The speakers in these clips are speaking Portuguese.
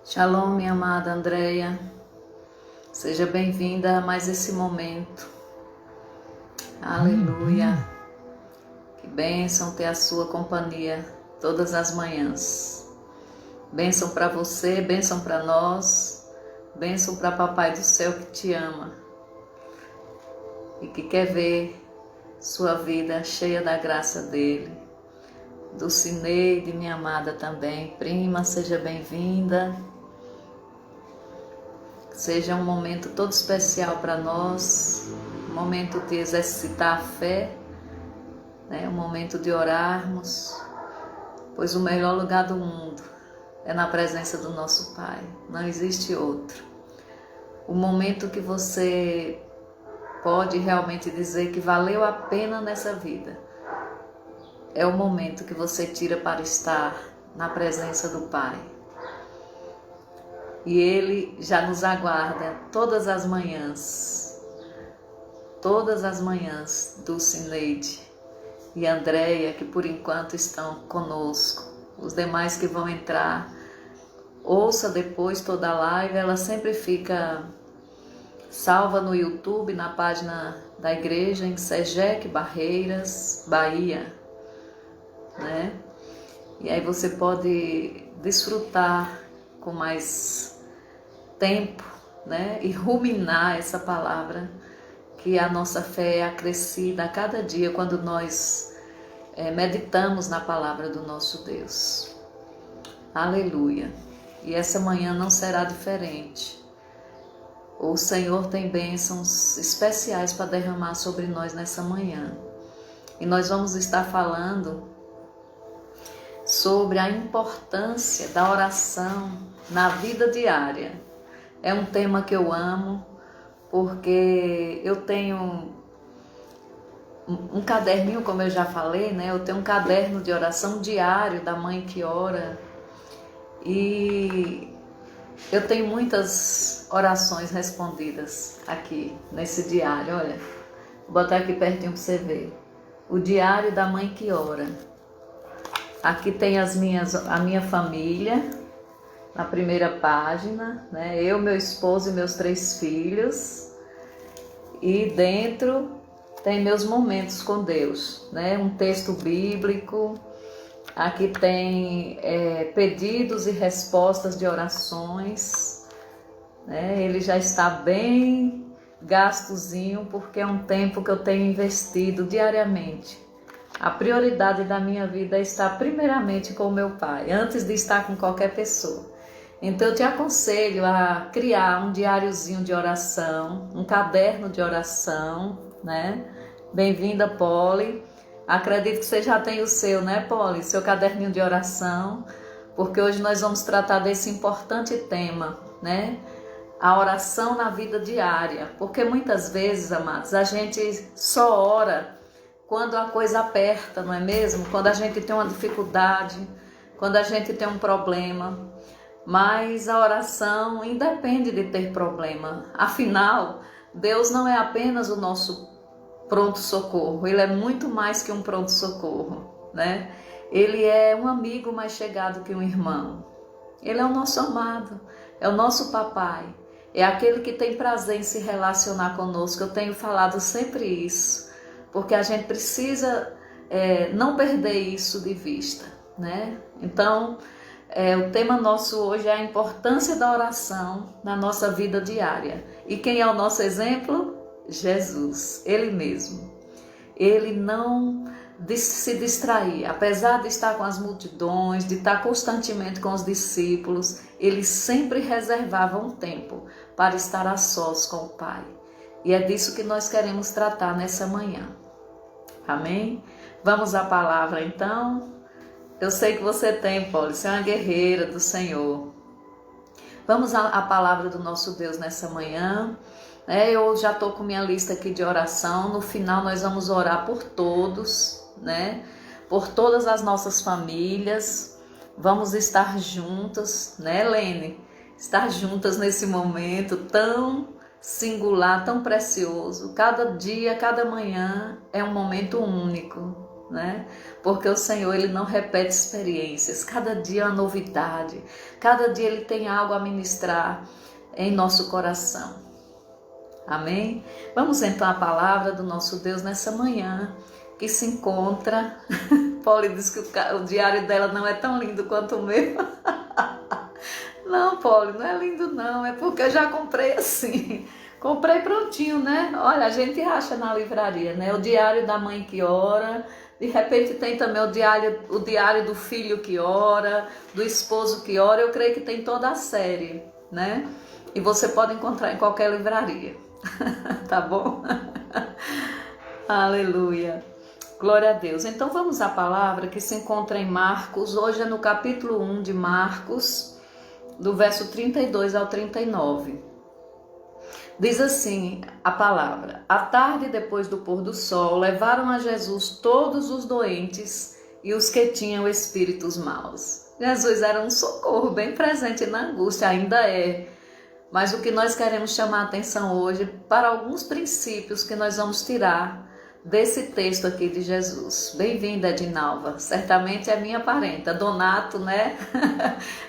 Shalom, minha amada Andréia. Seja bem-vinda a mais esse momento. Aleluia. Que bênção ter a sua companhia todas as manhãs. Bênção para você, bênção para nós, bênção para Papai do Céu que te ama e que quer ver sua vida cheia da graça dele. Dulcineide, minha amada também, prima, seja bem-vinda. Seja um momento todo especial para nós, um momento de exercitar a fé, um momento de orarmos, pois o melhor lugar do mundo é na presença do nosso Pai, não existe outro. O momento que você pode realmente dizer que valeu a pena nessa vida é o momento que você tira para estar na presença do Pai. E Ele já nos aguarda todas as manhãs, Dulcineide e Andréia, que por enquanto estão conosco. Os demais que vão entrar, ouça depois toda a live, ela sempre fica salva no YouTube, na página da igreja, em Sejec, Barreiras, Bahia, E aí você pode desfrutar com mais tempo, e ruminar essa palavra, que a nossa fé é acrescida a cada dia quando nós meditamos na palavra do nosso Deus. Aleluia! E essa manhã não será diferente. O Senhor tem bênçãos especiais para derramar sobre nós nessa manhã. E nós vamos estar falando sobre a importância da oração na vida diária. É um tema que eu amo, porque eu tenho um caderninho, como eu já falei, Eu tenho um caderno de oração diário da Mãe que Ora, e eu tenho muitas orações respondidas aqui nesse diário. Olha, vou botar aqui pertinho para você ver. O diário da Mãe que Ora. Aqui tem a minha família, na primeira página, Eu, meu esposo e meus 3 filhos. E dentro tem meus momentos com Deus, Um texto bíblico. Aqui tem pedidos e respostas de orações, Ele já está bem gastozinho, porque é um tempo que eu tenho investido diariamente. A prioridade da minha vida é estar primeiramente com o meu Pai, antes de estar com qualquer pessoa. Então eu te aconselho a criar um diáriozinho de oração, um caderno de oração, Bem-vinda, Polly. Acredito que você já tem o seu, Polly? Seu caderninho de oração, porque hoje nós vamos tratar desse importante tema, A oração na vida diária. Porque muitas vezes, amados, a gente só ora quando a coisa aperta, não é mesmo? Quando a gente tem uma dificuldade, quando a gente tem um problema. Mas a oração independe de ter problema. Afinal, Deus não é apenas o nosso pronto-socorro. Ele é muito mais que um pronto-socorro, Ele é um amigo mais chegado que um irmão. Ele é o nosso amado, é o nosso papai. É aquele que tem prazer em se relacionar conosco. Eu tenho falado sempre isso, porque a gente precisa não perder isso de vista, Então, o tema nosso hoje é a importância da oração na nossa vida diária. E quem é o nosso exemplo? Jesus, Ele mesmo. Ele não se distraía, apesar de estar com as multidões, de estar constantemente com os discípulos, Ele sempre reservava um tempo para estar a sós com o Pai. E é disso que nós queremos tratar nessa manhã. Amém? Vamos à palavra então. Eu sei que você tem, Polly, você é uma guerreira do Senhor. Vamos à palavra do nosso Deus nessa manhã. Eu já estou com minha lista aqui de oração. No final nós vamos orar por todos, Por todas as nossas famílias. Vamos estar juntas, Lene? Estar juntas nesse momento tão singular, tão precioso. Cada dia, cada manhã é um momento único. né? Porque o Senhor, Ele não repete experiências. Cada dia é uma novidade. Cada dia Ele tem algo a ministrar em nosso coração. Amém? Vamos então à palavra do nosso Deus nessa manhã, que se encontra... Polly diz que o diário dela não é tão lindo quanto o meu. Não, Polly, não é lindo não, é porque eu já comprei assim. Comprei prontinho, né? Olha, a gente acha na livraria, né? O diário da mãe que ora, de repente tem também o diário do filho que ora, do esposo que ora, eu creio que tem toda a série, né? E você pode encontrar em qualquer livraria, tá bom? Aleluia. Glória a Deus. Então vamos à palavra que se encontra em Marcos, hoje é no capítulo 1 de Marcos, do verso 32 ao 39. Diz assim a palavra: à tarde, depois do pôr do sol, levaram a Jesus todos os doentes e os que tinham espíritos maus. Jesus era um socorro bem presente na angústia, ainda é. Mas o que nós queremos chamar a atenção hoje para alguns princípios que nós vamos tirar desse texto aqui de Jesus. Bem-vinda, Edinalva. Certamente é minha parenta, Donato, né?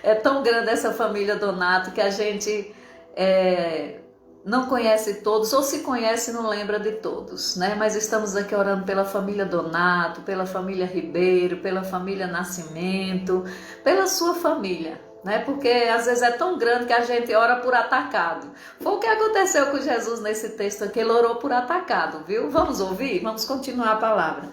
É tão grande essa família Donato que a gente não conhece todos, ou se conhece não lembra de todos, né? Mas estamos aqui orando pela família Donato, pela família Ribeiro, pela família Nascimento, pela sua família, né? Porque às vezes é tão grande que a gente ora por atacado. Foi o que aconteceu com Jesus nesse texto aqui, ele orou por atacado, viu? Vamos ouvir? Vamos continuar a palavra.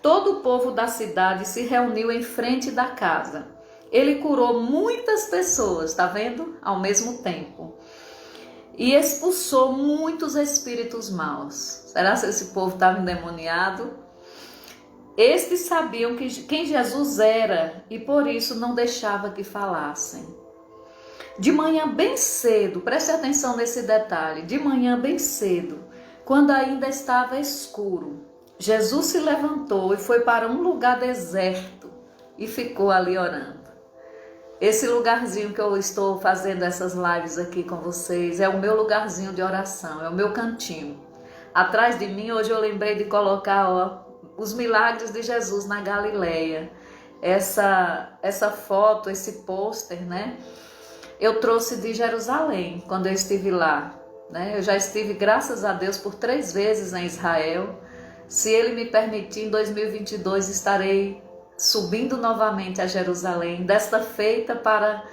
Todo o povo da cidade se reuniu em frente da casa. Ele curou muitas pessoas, tá vendo? Ao mesmo tempo. E expulsou muitos espíritos maus. Será que esse povo estava endemoniado? Estes sabiam quem Jesus era e por isso não deixava que falassem. De manhã bem cedo, preste atenção nesse detalhe, de manhã bem cedo, quando ainda estava escuro, Jesus se levantou e foi para um lugar deserto e ficou ali orando. Esse lugarzinho que eu estou fazendo essas lives aqui com vocês é o meu lugarzinho de oração, é o meu cantinho. Atrás de mim, hoje eu lembrei de colocar os milagres de Jesus na Galileia. Essa foto, esse pôster, né? Eu trouxe de Jerusalém, quando eu estive lá, né? Eu já estive, graças a Deus, por 3 vezes em Israel. Se Ele me permitir, em 2022 estarei subindo novamente a Jerusalém, desta feita para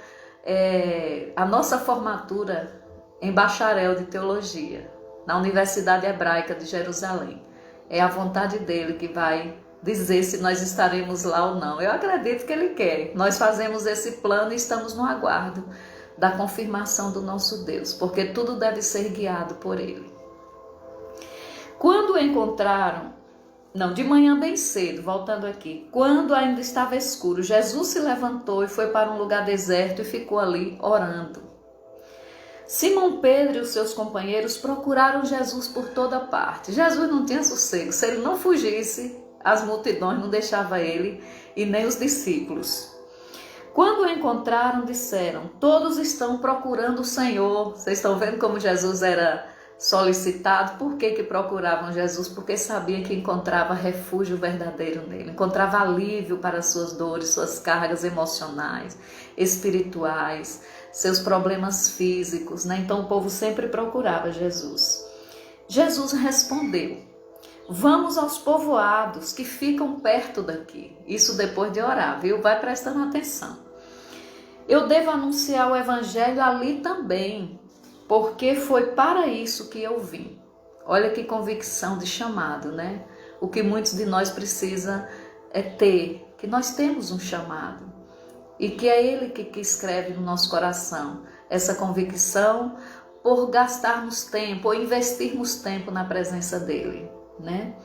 a nossa formatura em bacharel de teologia, na Universidade Hebraica de Jerusalém. É a vontade dele que vai dizer se nós estaremos lá ou não. Eu acredito que ele quer. Nós fazemos esse plano e estamos no aguardo da confirmação do nosso Deus, porque tudo deve ser guiado por ele. Quando o encontraram, de manhã bem cedo, voltando aqui, quando ainda estava escuro, Jesus se levantou e foi para um lugar deserto e ficou ali orando. Simão Pedro e os seus companheiros procuraram Jesus por toda parte. Jesus não tinha sossego, se ele não fugisse, as multidões não deixavam ele e nem os discípulos. Quando o encontraram, disseram: todos estão procurando o Senhor. Vocês estão vendo como Jesus era solicitado? Por que procuravam Jesus? Porque sabiam que encontrava refúgio verdadeiro nele, encontrava alívio para suas dores, suas cargas emocionais, espirituais, seus problemas físicos, né? Então o povo sempre procurava Jesus. Jesus respondeu: vamos aos povoados que ficam perto daqui. Isso depois de orar, viu? Vai prestando atenção. Eu devo anunciar o evangelho ali também, porque foi para isso que eu vim. Olha que convicção de chamado, né? O que muitos de nós precisa ter, que nós temos um chamado. E que é Ele que escreve no nosso coração essa convicção por gastarmos tempo ou investirmos tempo na presença dEle, né?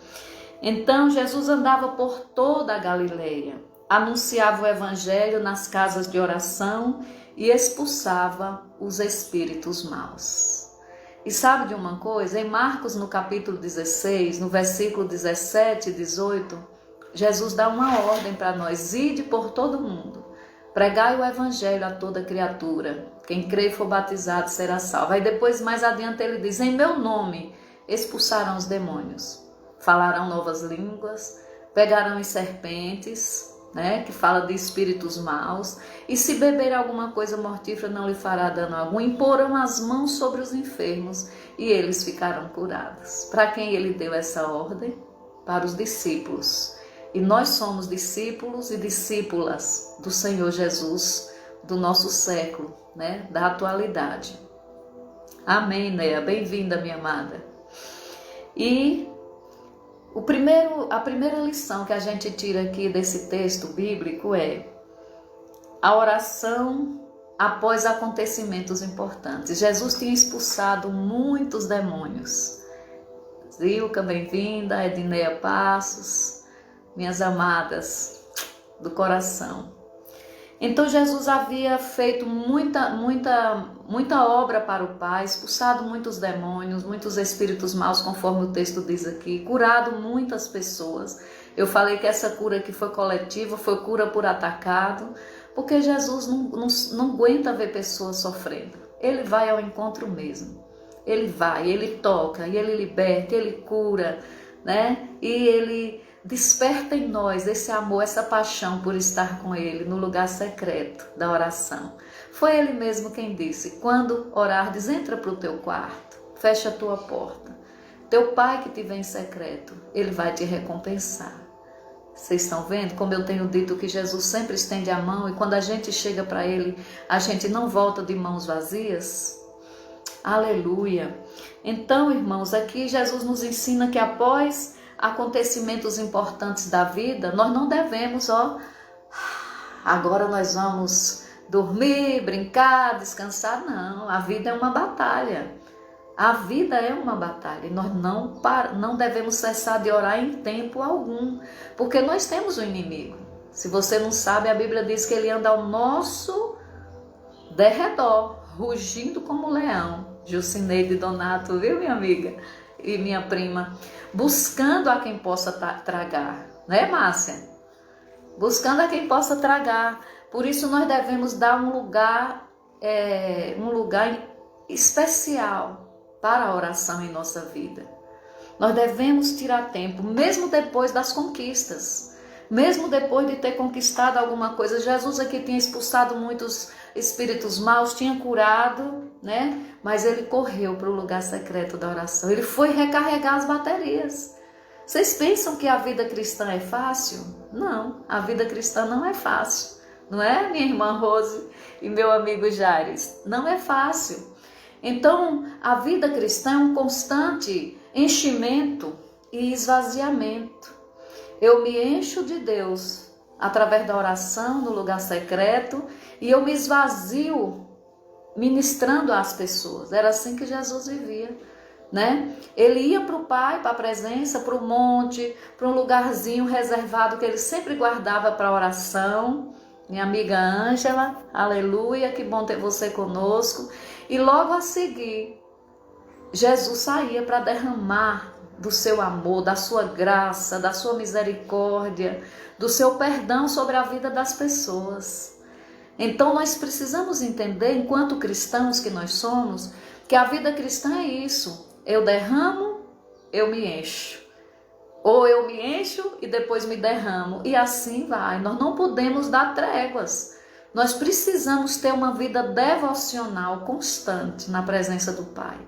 Então Jesus andava por toda a Galileia, anunciava o evangelho nas casas de oração e expulsava os espíritos maus. E sabe de uma coisa? Em Marcos, no capítulo 16, no versículo 17 e 18, Jesus dá uma ordem para nós: ide por todo mundo, pregai o evangelho a toda criatura, quem crê e for batizado será salvo. Aí depois, mais adiante, ele diz: em meu nome expulsarão os demônios, falarão novas línguas, pegarão em serpentes, né, que fala de espíritos maus, e se beber alguma coisa mortífera não lhe fará dano algum, imporão as mãos sobre os enfermos e eles ficarão curados. Para quem ele deu essa ordem? Para os discípulos. E nós somos discípulos e discípulas do Senhor Jesus, do nosso século, né, da atualidade. Amém, Neia? Bem-vinda, minha amada. E a primeira lição que a gente tira aqui desse texto bíblico é a oração após acontecimentos importantes. Jesus tinha expulsado muitos demônios. Zilka, bem-vinda, Edneia Passos, minhas amadas do coração. Então Jesus havia feito muita obra para o Pai, expulsado muitos demônios, muitos espíritos maus, conforme o texto diz aqui, curado muitas pessoas. Eu falei que essa cura aqui foi coletiva, foi cura por atacado, porque Jesus não aguenta ver pessoas sofrendo. Ele vai ao encontro mesmo. Ele vai, ele toca, e ele liberta, ele cura, né? E ele desperta em nós esse amor, essa paixão por estar com ele no lugar secreto da oração. Foi ele mesmo quem disse: quando orardes, entra para o teu quarto, fecha a tua porta. Teu pai que te vê em secreto, ele vai te recompensar. Vocês estão vendo como eu tenho dito que Jesus sempre estende a mão e quando a gente chega para ele, a gente não volta de mãos vazias? Aleluia! Então, irmãos, aqui Jesus nos ensina que após acontecimentos importantes da vida, nós não devemos, agora nós vamos dormir, brincar, descansar. Não, a vida é uma batalha. A vida é uma batalha e nós não devemos cessar de orar em tempo algum, porque nós temos um inimigo. Se você não sabe, a Bíblia diz que ele anda ao nosso derredor, rugindo como leão. Jucineide Donato, viu, minha amiga e minha prima? Buscando a quem possa tragar, né, Márcia? Buscando a quem possa tragar. Por isso nós devemos dar um lugar especial para a oração em nossa vida. Nós devemos tirar tempo, mesmo depois das conquistas, mesmo depois de ter conquistado alguma coisa. Jesus aqui tinha expulsado muitos espíritos maus, tinha curado, né? Mas ele correu para o lugar secreto da oração. Ele foi recarregar as baterias. Vocês pensam que a vida cristã é fácil? Não, a vida cristã não é fácil. Não é, minha irmã Rose e meu amigo Jaires? Não é fácil. Então, a vida cristã é um constante enchimento e esvaziamento. Eu me encho de Deus através da oração no lugar secreto e eu me esvazio ministrando às pessoas. Era assim que Jesus vivia, né? Ele ia para o Pai, para a presença, para o monte, para um lugarzinho reservado que ele sempre guardava para a oração. Minha amiga Ângela, aleluia, que bom ter você conosco. E logo a seguir, Jesus saía para derramar do seu amor, da sua graça, da sua misericórdia, do seu perdão sobre a vida das pessoas. Então nós precisamos entender, enquanto cristãos que nós somos, que a vida cristã é isso. Eu derramo, eu me encho. Ou eu me encho e depois me derramo. E assim vai. Nós não podemos dar tréguas. Nós precisamos ter uma vida devocional constante na presença do Pai.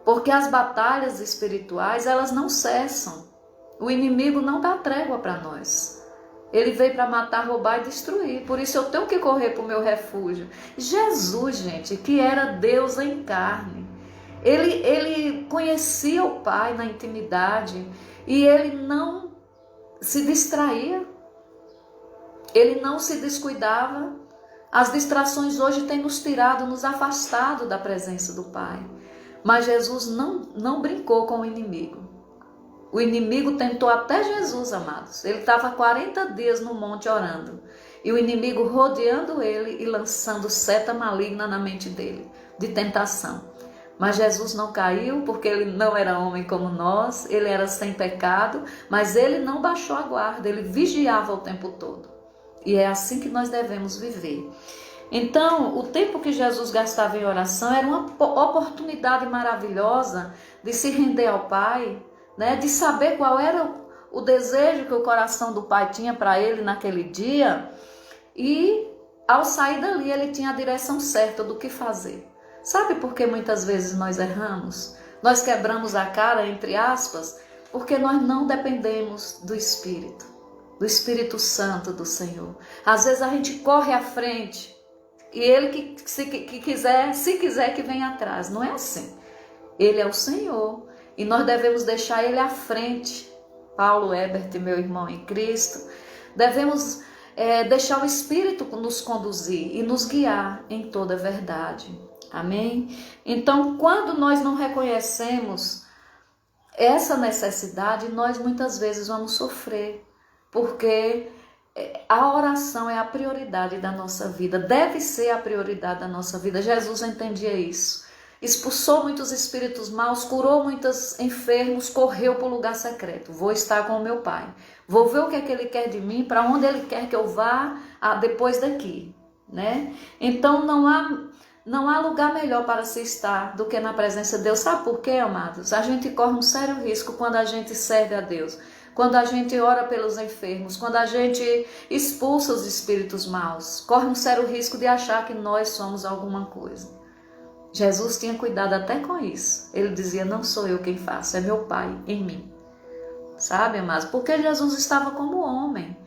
Porque as batalhas espirituais, elas não cessam. O inimigo não dá trégua para nós. Ele veio para matar, roubar e destruir. Por isso eu tenho que correr para o meu refúgio. Jesus, gente, que era Deus em carne. Ele conhecia o Pai na intimidade e ele não se distraía. Ele não se descuidava. As distrações hoje têm nos tirado, nos afastado da presença do Pai. Mas Jesus não brincou com o inimigo. O inimigo tentou até Jesus, amados. Ele estava 40 dias no monte orando. E o inimigo rodeando ele e lançando seta maligna na mente dele, de tentação. Mas Jesus não caiu, porque ele não era homem como nós, ele era sem pecado, mas ele não baixou a guarda, ele vigiava o tempo todo. E é assim que nós devemos viver. Então, o tempo que Jesus gastava em oração era uma oportunidade maravilhosa de se render ao Pai, né? De saber qual era o desejo que o coração do pai tinha para ele naquele dia, e ao sair dali ele tinha a direção certa do que fazer. Sabe por que muitas vezes nós erramos? Nós quebramos a cara, entre aspas, porque nós não dependemos do Espírito Santo do Senhor. Às vezes a gente corre à frente e ele se quiser que venha atrás. Não é assim. Ele é o Senhor e nós devemos deixar ele à frente. Paulo Ebert, meu irmão em Cristo, devemos deixar o Espírito nos conduzir e nos guiar em toda a verdade. Amém? Então, quando nós não reconhecemos essa necessidade, nós muitas vezes vamos sofrer, porque a oração é a prioridade da nossa vida, deve ser a prioridade da nossa vida. Jesus entendia isso. Expulsou muitos espíritos maus, curou muitos enfermos, correu para o lugar secreto. Vou estar com o meu Pai. Vou ver o que é que Ele quer de mim, para onde Ele quer que eu vá depois daqui, né? Então não há lugar melhor para se estar do que na presença de Deus. Sabe por quê, amados? A gente corre um sério risco quando a gente serve a Deus, quando a gente ora pelos enfermos, quando a gente expulsa os espíritos maus. Corre um sério risco de achar que nós somos alguma coisa. Jesus tinha cuidado até com isso. Ele dizia, não sou eu quem faço, é meu Pai em mim. Sabe, amados? Porque Jesus estava como homem.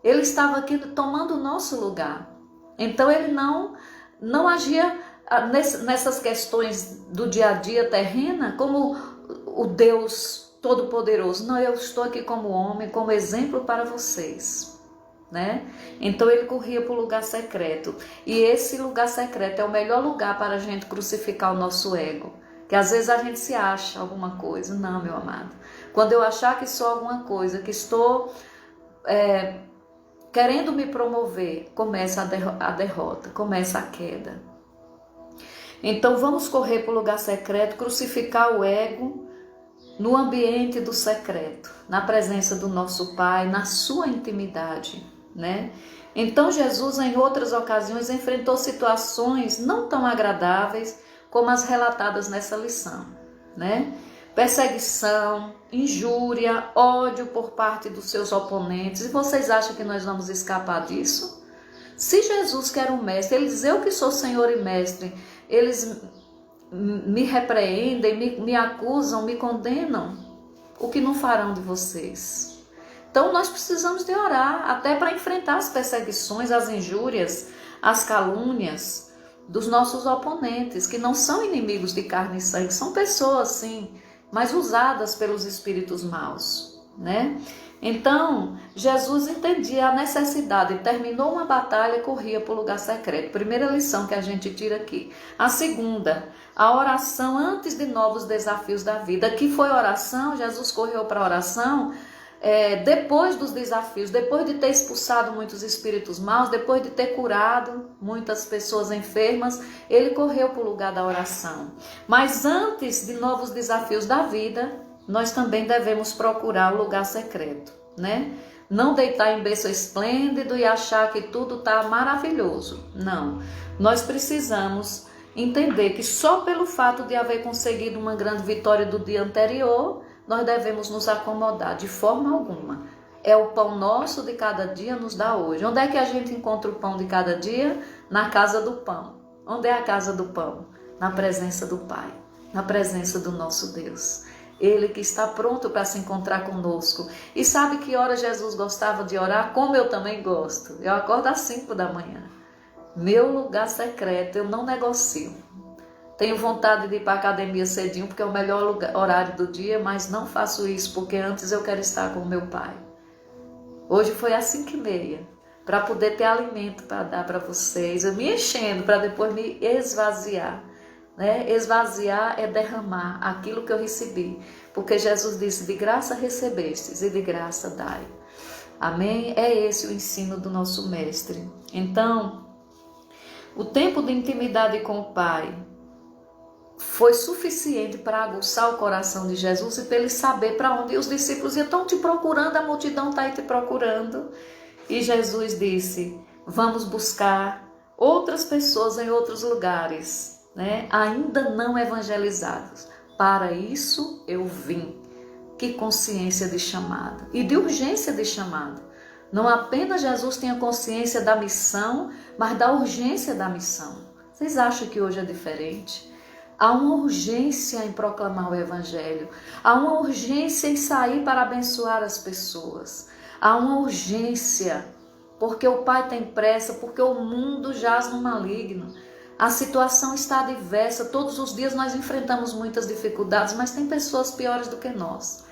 Ele estava aqui tomando o nosso lugar. Então ele não agia nessas questões do dia a dia terrena como o Deus Todo-Poderoso. Não, eu estou aqui como homem, como exemplo para vocês, né? Então ele corria para o lugar secreto, e esse lugar secreto é o melhor lugar para a gente crucificar o nosso ego, que às vezes a gente se acha alguma coisa. Não, meu amado, quando eu achar que sou alguma coisa, que estou querendo me promover, começa a derrota, começa a queda. Então vamos correr para o lugar secreto, crucificar o ego no ambiente do secreto, na presença do nosso Pai, na sua intimidade, né? Então Jesus em outras ocasiões enfrentou situações não tão agradáveis como as relatadas nessa lição, né? Perseguição, injúria, ódio por parte dos seus oponentes. E vocês acham que nós vamos escapar disso? Se Jesus, que era um mestre, ele diz, eu que sou Senhor e Mestre, eles me repreendem, me acusam, me condenam, o que não farão de vocês? Então nós precisamos de orar, até para enfrentar as perseguições, as injúrias, as calúnias dos nossos oponentes, que não são inimigos de carne e sangue, são pessoas sim, mas usadas pelos espíritos maus, né? Então, Jesus entendia a necessidade, terminou uma batalha e corria para o lugar secreto. Primeira lição que a gente tira aqui. A segunda, a oração antes de novos desafios da vida. Que foi oração? Jesus correu para a oração depois dos desafios, depois de ter expulsado muitos espíritos maus, depois de ter curado muitas pessoas enfermas, ele correu para o lugar da oração. Mas antes de novos desafios da vida, nós também devemos procurar o lugar secreto, né? Não deitar em berço esplêndido e achar que tudo está maravilhoso. Não, nós precisamos entender que só pelo fato de haver conseguido uma grande vitória do dia anterior, nós devemos nos acomodar de forma alguma. É o pão nosso de cada dia nos dá hoje. Onde é que a gente encontra o pão de cada dia? Na casa do pão. Onde é a casa do pão? Na presença do Pai, na presença do nosso Deus. Ele que está pronto para se encontrar conosco. E sabe que hora Jesus gostava de orar? Como eu também gosto. Eu acordo às 5 da manhã. Meu lugar secreto, eu não negocio. Tenho vontade de ir para a academia cedinho, porque é o melhor horário do dia, mas não faço isso, porque antes eu quero estar com o meu Pai. Hoje foi às 5h30, para poder ter alimento para dar para vocês. Eu me enchendo para depois me esvaziar. Né? Esvaziar é derramar aquilo que eu recebi, porque Jesus disse, de graça recebestes e de graça dai. Amém? É esse o ensino do nosso mestre. Então, o tempo de intimidade com o Pai foi suficiente para aguçar o coração de Jesus e para ele saber para onde os discípulos estão te procurando, a multidão está aí te procurando. E Jesus disse, vamos buscar outras pessoas em outros lugares, né? Ainda não evangelizados. Para isso eu vim, Que consciência de chamado e de urgência de chamado. Não apenas Jesus tinha consciência da missão, mas da urgência da missão. Vocês acham que hoje é diferente? Há uma urgência em proclamar o Evangelho. Há uma urgência em sair para abençoar as pessoas. Há uma urgência, porque o Pai tem pressa, porque o mundo jaz no maligno. A situação está diversa. Todos os dias nós enfrentamos muitas dificuldades, mas tem pessoas piores do que nós.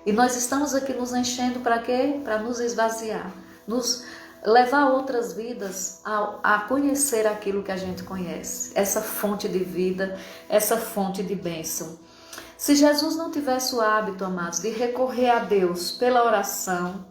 E nós estamos aqui nos enchendo para quê? Para nos esvaziar, nos levar outras vidas a conhecer aquilo que a gente conhece, essa fonte de vida, essa fonte de bênção. Se Jesus não tivesse o hábito, amados, de recorrer a Deus pela oração,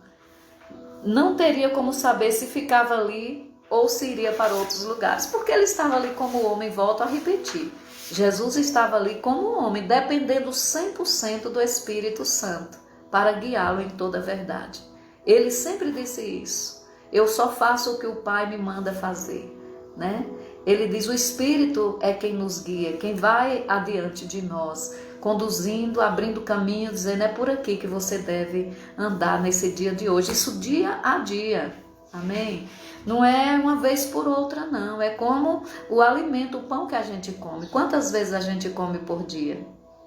não teria como saber se ficava ali ou se iria para outros lugares, porque ele estava ali como homem, volto a repetir. Jesus estava ali como homem, dependendo 100% do Espírito Santo para guiá-lo em toda a verdade. Ele sempre disse isso. Eu só faço o que o Pai me manda fazer, né? Ele diz, o Espírito é quem nos guia, quem vai adiante de nós, conduzindo, abrindo caminho, dizendo, é por aqui que você deve andar nesse dia de hoje. Isso dia a dia, amém? Não é uma vez por outra, não. É como o alimento, o pão que a gente come. Quantas vezes a gente come por dia?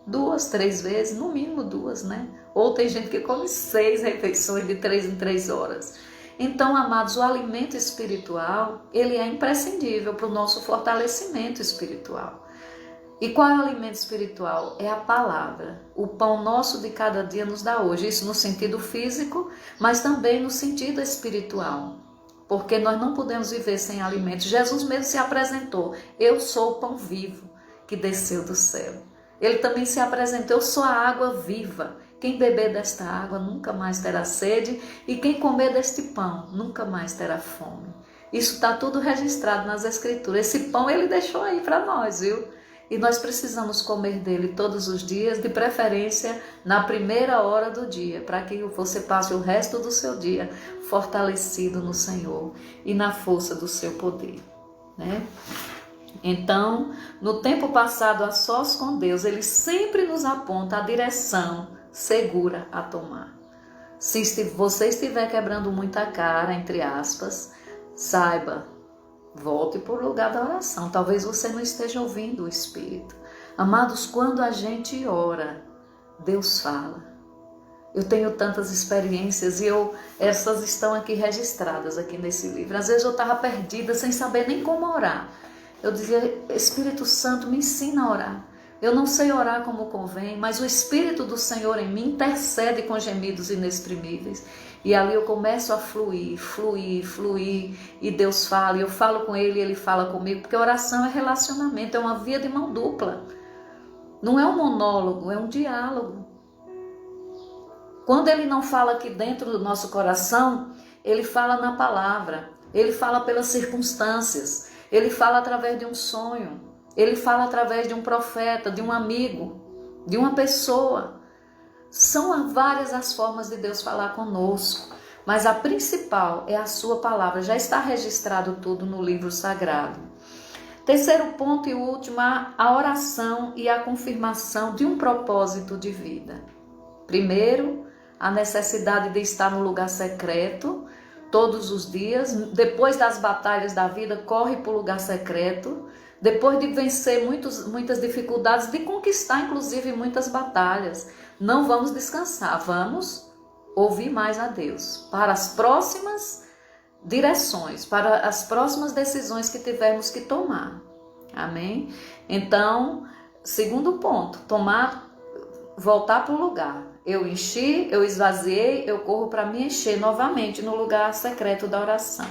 2, 3 vezes, no mínimo 2, né? Ou tem gente que come 6 refeições de 3 em 3 horas. Então, amados, o alimento espiritual, ele é imprescindível para o nosso fortalecimento espiritual. E qual é o alimento espiritual? É a palavra. O pão nosso de cada dia nos dá hoje. Isso no sentido físico, mas também no sentido espiritual. Porque nós não podemos viver sem alimento. Jesus mesmo se apresentou. Eu sou o pão vivo que desceu do céu. Ele também se apresentou, eu sou a água viva. Quem beber desta água nunca mais terá sede e quem comer deste pão nunca mais terá fome. Isso está tudo registrado nas Escrituras. Esse pão ele deixou aí para nós, viu? E nós precisamos comer dele todos os dias, de preferência na primeira hora do dia, para que você passe o resto do seu dia fortalecido no Senhor e na força do seu poder, né? Então, no tempo passado a sós com Deus, Ele sempre nos aponta a direção segura a tomar. Se você estiver quebrando muita cara, entre aspas, saiba, volte para o lugar da oração. Talvez você não esteja ouvindo o Espírito. Amados, quando a gente ora, Deus fala. Eu tenho tantas experiências e essas estão aqui registradas aqui nesse livro. Às vezes eu estava perdida, sem saber nem como orar. Eu dizia, Espírito Santo, me ensina a orar. Eu não sei orar como convém, mas o Espírito do Senhor em mim intercede com gemidos inexprimíveis. E ali eu começo a fluir, e Deus fala, e eu falo com Ele e Ele fala comigo, porque oração é relacionamento, é uma via de mão dupla. Não é um monólogo, é um diálogo. Quando Ele não fala aqui dentro do nosso coração, Ele fala na palavra, Ele fala pelas circunstâncias. Ele fala através de um sonho, ele fala através de um profeta, de um amigo, de uma pessoa. São várias as formas de Deus falar conosco, mas a principal é a sua palavra. Já está registrado tudo no livro sagrado. Terceiro ponto e último, a oração e a confirmação de um propósito de vida. Primeiro, a necessidade de estar no lugar secreto, todos os dias, depois das batalhas da vida, corre para o lugar secreto, depois de vencer muitas dificuldades, de conquistar inclusive muitas batalhas. Não vamos descansar, vamos ouvir mais a Deus para as próximas direções, para as próximas decisões que tivermos que tomar. Amém? Então, segundo ponto, voltar para o lugar. Eu enchi, eu esvaziei, eu corro para me encher novamente no lugar secreto da oração.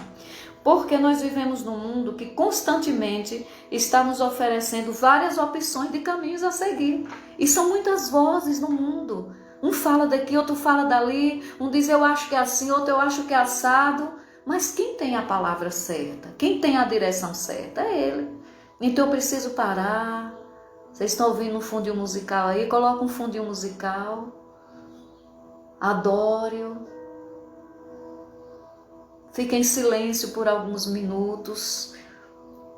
Porque nós vivemos num mundo que constantemente está nos oferecendo várias opções de caminhos a seguir. E são muitas vozes no mundo. Um fala daqui, outro fala dali, um diz eu acho que é assim, outro eu acho que é assado. Mas quem tem a palavra certa? Quem tem a direção certa? É Ele. Então eu preciso parar. Vocês estão ouvindo um fundinho musical aí? Coloca um fundinho musical. Adore-o. Fique em silêncio por alguns minutos,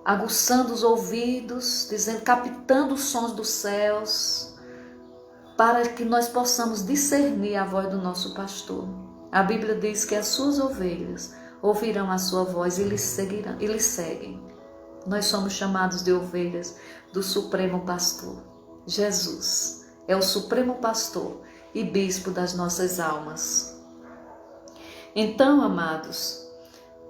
aguçando os ouvidos, captando os sons dos céus. para que nós possamos discernir a voz do nosso pastor. A Bíblia diz que as suas ovelhas ouvirão a sua voz e lhe seguem. Nós somos chamados de ovelhas do Supremo Pastor. Jesus é o Supremo Pastor e Bispo das nossas almas. Então, amados,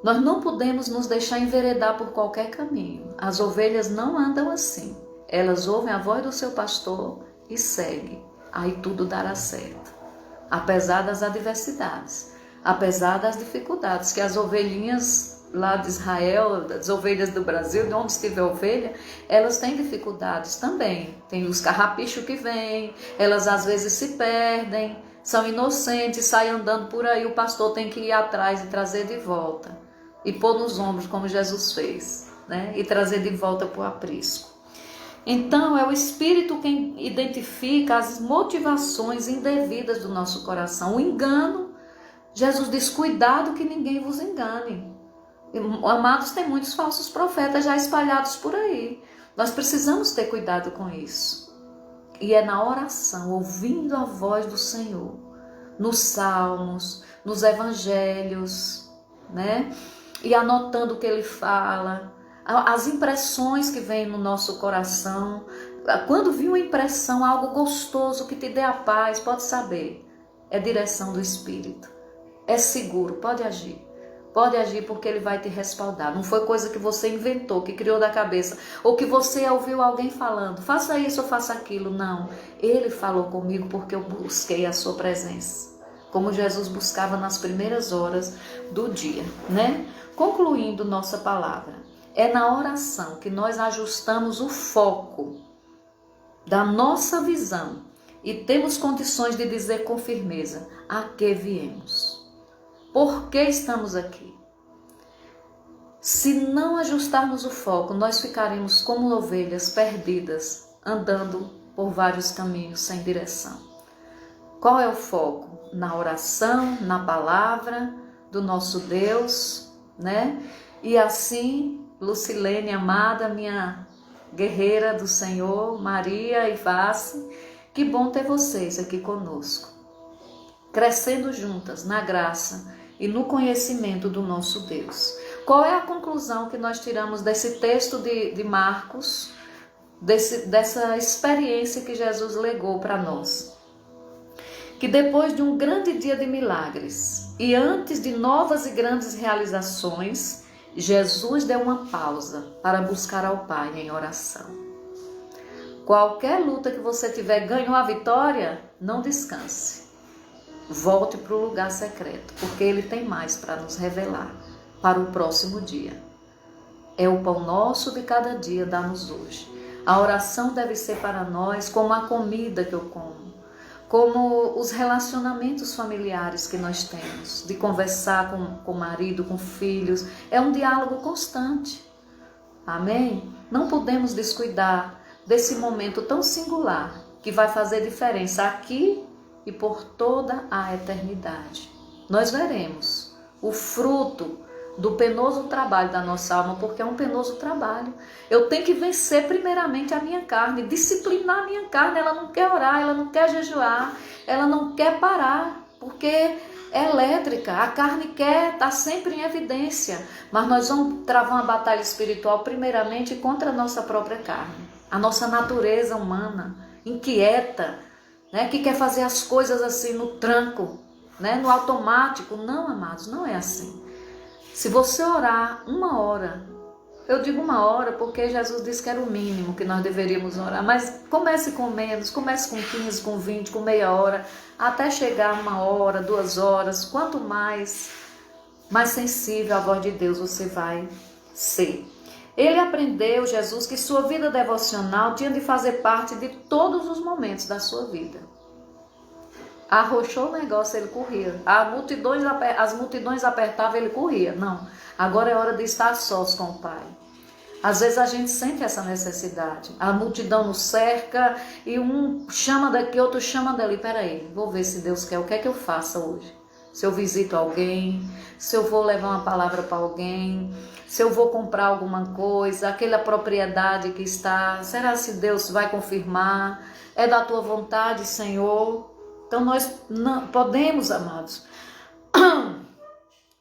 nós não podemos nos deixar enveredar por qualquer caminho. As ovelhas não andam assim. Elas ouvem a voz do seu pastor e seguem. Aí tudo dará certo. Apesar das adversidades, apesar das dificuldades que as ovelhinhas lá de Israel, das ovelhas do Brasil, de onde estiver ovelha, elas têm dificuldades também. Tem os carrapichos que vêm, elas às vezes se perdem, são inocentes, saem andando por aí, o pastor tem que ir atrás e trazer de volta. E pôr nos ombros, como Jesus fez, né? E trazer de volta para o aprisco. Então, é o Espírito quem identifica as motivações indevidas do nosso coração. O engano, Jesus diz, cuidado que ninguém vos engane. Amados, tem muitos falsos profetas já espalhados por aí. Nós precisamos ter cuidado com isso. E é na oração, ouvindo a voz do Senhor, nos salmos, nos evangelhos, né? E anotando o que ele fala, as impressões que vêm no nosso coração. Quando vir uma impressão, algo gostoso que te dê a paz, pode saber, é direção do Espírito. É seguro, pode agir. Pode agir porque ele vai te respaldar. Não foi coisa que você inventou, que criou da cabeça, ou que você ouviu alguém falando, faça isso ou faça aquilo. Não, ele falou comigo porque eu busquei a sua presença, como Jesus buscava nas primeiras horas do dia, né? Concluindo nossa palavra, é na oração que nós ajustamos o foco da nossa visão e temos condições de dizer com firmeza a que viemos. Por que estamos aqui? Se não ajustarmos o foco, nós ficaremos como ovelhas perdidas, andando por vários caminhos sem direção. Qual é o foco? Na oração, na palavra do nosso Deus, né? E assim, Lucilene, amada, minha guerreira do Senhor, Maria e Vasse, que bom ter vocês aqui conosco, crescendo juntas na graça e no conhecimento do nosso Deus. Qual é a conclusão que nós tiramos desse texto de Marcos, dessa experiência que Jesus legou para nós? Que depois de um grande dia de milagres e antes de novas e grandes realizações, Jesus deu uma pausa para buscar ao Pai em oração. Qualquer luta que você tiver, ganhou a vitória, não descanse. Volte para o lugar secreto, porque Ele tem mais para nos revelar para o próximo dia. É o pão nosso de cada dia, dá-nos hoje. A oração deve ser para nós como a comida que eu como, como os relacionamentos familiares que nós temos, de conversar com o marido, com filhos. É um diálogo constante. Amém? Não podemos descuidar desse momento tão singular que vai fazer diferença aqui e por toda a eternidade. Nós veremos o fruto do penoso trabalho da nossa alma, porque é um penoso trabalho. Eu tenho que vencer primeiramente a minha carne, disciplinar a minha carne. Ela não quer orar, ela não quer jejuar, ela não quer parar, porque é elétrica. A carne quer estar sempre em evidência, mas nós vamos travar uma batalha espiritual primeiramente contra a nossa própria carne, a nossa natureza humana, inquieta, né, que quer fazer as coisas assim no tranco, né, no automático. Não, amados, não é assim. Se você orar 1 hora, eu digo 1 hora porque Jesus disse que era o mínimo que nós deveríamos orar, mas comece com menos, comece com 15, com 20, com meia hora, até chegar 1 hora, 2 horas. Quanto mais sensível à voz de Deus você vai ser. Ele aprendeu, Jesus, que sua vida devocional tinha de fazer parte de todos os momentos da sua vida. Arrochou o negócio, ele corria. As multidões apertavam, ele corria. Não, agora é hora de estar sós com o Pai. Às vezes a gente sente essa necessidade. A multidão nos cerca e um chama daqui, outro chama dali. Peraí, vou ver se Deus quer. O que é que eu faça hoje? se eu visito alguém, se eu vou levar uma palavra para alguém, se eu vou comprar alguma coisa, aquela propriedade que está, será se Deus vai confirmar? É da tua vontade, Senhor? Então nós não podemos, amados,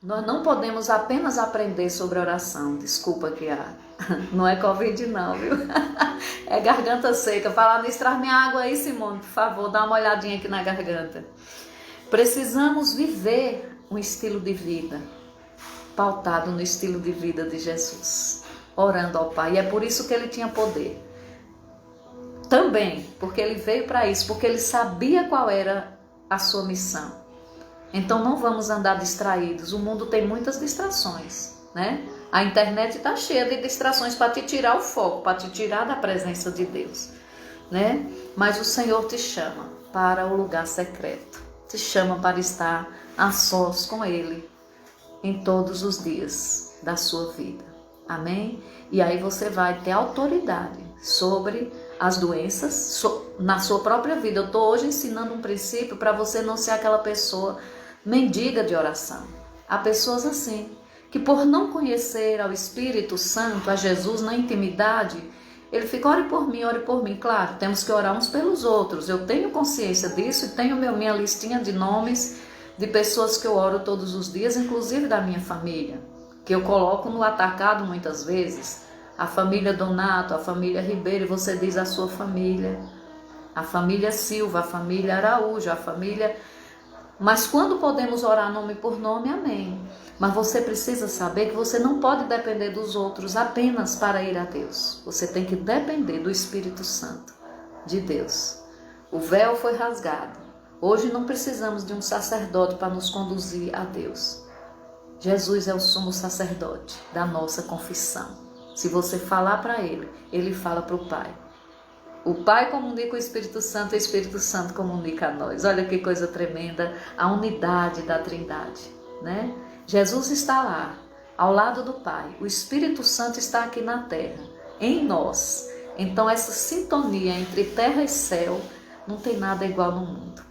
nós não podemos apenas aprender sobre oração. Desculpa que não é Covid não, viu? É garganta seca. Falar nisso, traz minha água aí, Simone, por favor, dá uma olhadinha aqui na garganta. Precisamos viver um estilo de vida pautado no estilo de vida de Jesus, orando ao Pai. E é por isso que ele tinha poder. Também, porque ele veio para isso, porque ele sabia qual era a sua missão. Então não vamos andar distraídos. O mundo tem muitas distrações, né? A internet está cheia de distrações para te tirar o foco, para te tirar da presença de Deus, né? Mas o Senhor te chama para o lugar secreto. Te chama para estar a sós com Ele em todos os dias da sua vida. Amém? E aí você vai ter autoridade sobre as doenças na sua própria vida. Eu estou hoje ensinando um princípio para você não ser aquela pessoa mendiga de oração. Há pessoas assim, que por não conhecer ao Espírito Santo, a Jesus na intimidade, ele fica, ore por mim, ore por mim. Claro, temos que orar uns pelos outros. Eu tenho consciência disso e tenho minha listinha de nomes de pessoas que eu oro todos os dias, inclusive da minha família, que eu coloco no atacado muitas vezes. A família Donato, a família Ribeiro, e você diz a sua família. A família Silva, a família Araújo, a família... Mas quando podemos orar nome por nome, amém. Mas você precisa saber que você não pode depender dos outros apenas para ir a Deus. Você tem que depender do Espírito Santo de Deus. O véu foi rasgado. Hoje não precisamos de um sacerdote para nos conduzir a Deus. Jesus é o sumo sacerdote da nossa confissão. Se você falar para Ele, Ele fala para o Pai. O Pai comunica o Espírito Santo, o Espírito Santo comunica a nós. Olha que coisa tremenda, a unidade da Trindade, né? Jesus está lá, ao lado do Pai. O Espírito Santo está aqui na terra, em nós. Então essa sintonia entre terra e céu não tem nada igual no mundo.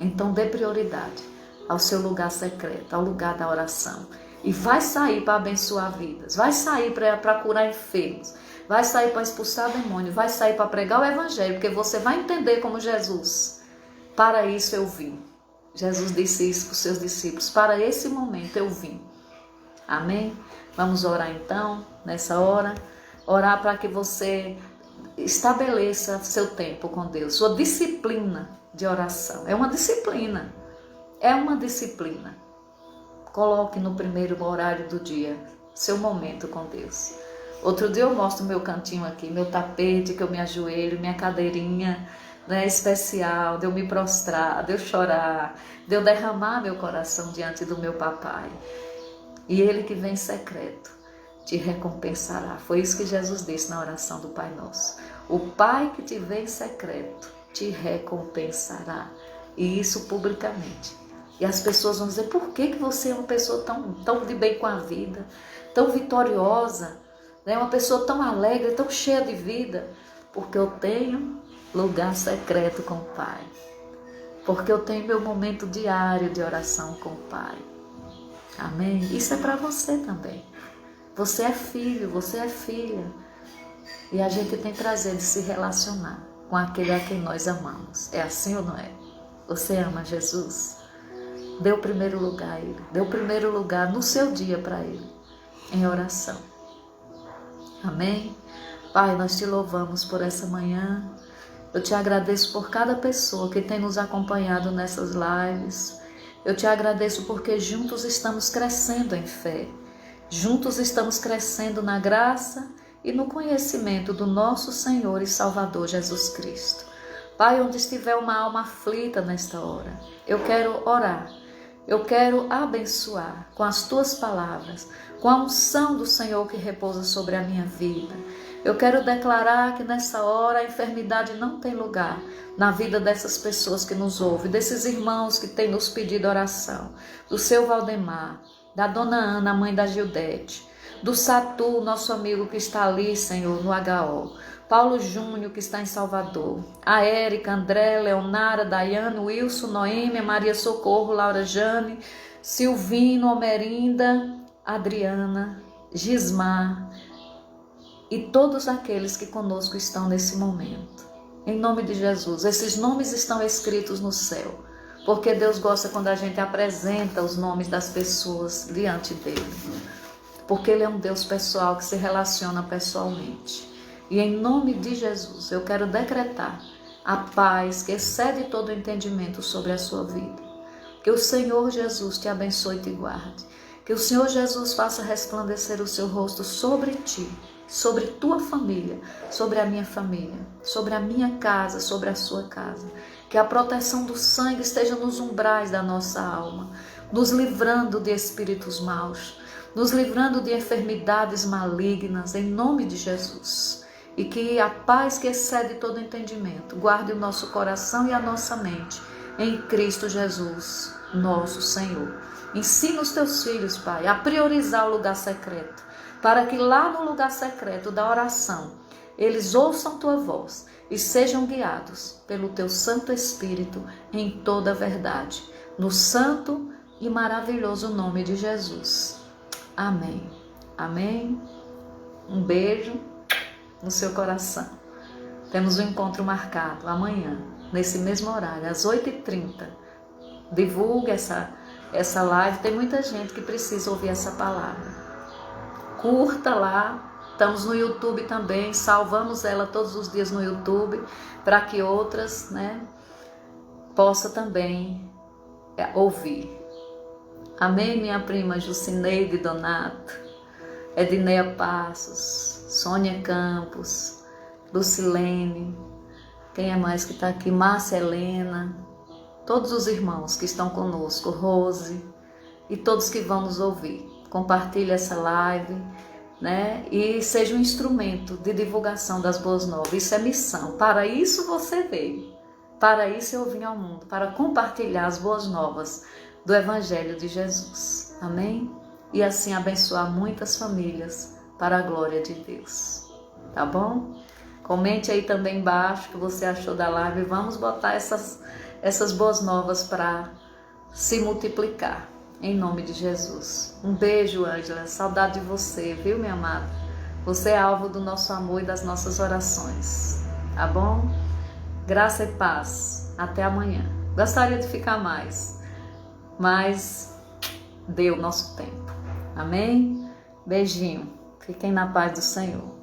Então dê prioridade ao seu lugar secreto, ao lugar da oração. E vai sair para abençoar vidas, vai sair para curar enfermos, vai sair para expulsar demônio, vai sair para pregar o Evangelho, porque você vai entender como Jesus. Para isso eu vim. Jesus disse isso para os seus discípulos, para esse momento eu vim. Amém? Vamos orar então, nessa hora. Orar para que você estabeleça seu tempo com Deus, sua disciplina de oração. É uma disciplina. É uma disciplina. Coloque no primeiro horário do dia seu momento com Deus. Outro dia eu mostro meu cantinho aqui, meu tapete, que eu me ajoelho, minha cadeirinha, né, especial, de eu me prostrar, de eu chorar, de eu derramar meu coração diante do meu papai. E Ele que vem em secreto te recompensará. Foi isso que Jesus disse na oração do Pai Nosso. O Pai que te vê em secreto te recompensará. E isso publicamente. E as pessoas vão dizer, por que você é uma pessoa tão de bem com a vida, tão vitoriosa, né? Uma pessoa tão alegre, tão cheia de vida? Porque eu tenho lugar secreto com o Pai. Porque eu tenho meu momento diário de oração com o Pai. Amém? Isso é para você também. Você é filho, você é filha. E a gente tem prazer de se relacionar com aquele a quem nós amamos. É assim ou não é? Você ama Jesus? Dê o primeiro lugar a Ele. Dê o primeiro lugar no seu dia para Ele, em oração. Amém? Pai, nós te louvamos por essa manhã. Eu te agradeço por cada pessoa que tem nos acompanhado nessas lives. Eu te agradeço porque juntos estamos crescendo em fé. Juntos estamos crescendo na graça e no conhecimento do nosso Senhor e Salvador Jesus Cristo. Pai, onde estiver uma alma aflita nesta hora, eu quero orar. Eu quero abençoar com as tuas palavras, com a unção do Senhor que repousa sobre a minha vida. Eu quero declarar que nessa hora a enfermidade não tem lugar na vida dessas pessoas que nos ouvem, desses irmãos que têm nos pedido oração, do seu Valdemar, da dona Ana, mãe da Gildete, do Satu, nosso amigo que está ali, Senhor, no HO, Paulo Júnior, que está em Salvador, a Érica, André, Leonara, Daiane, Wilson, Noêmia, Maria Socorro, Laura Jane, Silvino, Almerinda, Adriana, Gismar e todos aqueles que conosco estão nesse momento. Em nome de Jesus, esses nomes estão escritos no céu, porque Deus gosta quando a gente apresenta os nomes das pessoas diante dele, porque ele é um Deus pessoal que se relaciona pessoalmente. E em nome de Jesus, eu quero decretar a paz que excede todo o entendimento sobre a sua vida. Que o Senhor Jesus te abençoe e te guarde. Que o Senhor Jesus faça resplandecer o seu rosto sobre ti, sobre tua família, sobre a minha família, sobre a minha casa, sobre a sua casa. Que a proteção do sangue esteja nos umbrais da nossa alma, nos livrando de espíritos maus, nos livrando de enfermidades malignas, em nome de Jesus. E que a paz que excede todo entendimento guarde o nosso coração e a nossa mente em Cristo Jesus, nosso Senhor. Ensina os teus filhos, Pai, a priorizar o lugar secreto, para que lá no lugar secreto da oração, eles ouçam tua voz e sejam guiados pelo teu Santo Espírito em toda a verdade, no santo e maravilhoso nome de Jesus. Amém. Amém. Um beijo no seu coração. Temos um encontro marcado amanhã, nesse mesmo horário, às 8h30. Divulgue essa live, tem muita gente que precisa ouvir essa palavra. Curta lá, estamos no YouTube também, salvamos ela todos os dias no YouTube, para que outras, possam também ouvir. Amém, minha prima Jucineide Donato, Edneia Passos, Sônia Campos, Lucilene, quem é mais que está aqui? Márcia Helena, todos os irmãos que estão conosco, Rose e todos que vão nos ouvir. Compartilhe essa live, e seja um instrumento de divulgação das boas novas. Isso é missão. Para isso você veio. Para isso eu vim ao mundo, para compartilhar as boas novas do Evangelho de Jesus. Amém? E assim abençoar muitas famílias para a glória de Deus. Tá bom? Comente aí também embaixo o que você achou da live. Vamos botar essas boas novas para se multiplicar. Em nome de Jesus. Um beijo, Ângela. Saudade de você, viu, minha amada? Você é alvo do nosso amor e das nossas orações. Tá bom? Graça e paz. Até amanhã. Gostaria de ficar mais, mas deu nosso tempo. Amém? Beijinho. Fiquem na paz do Senhor.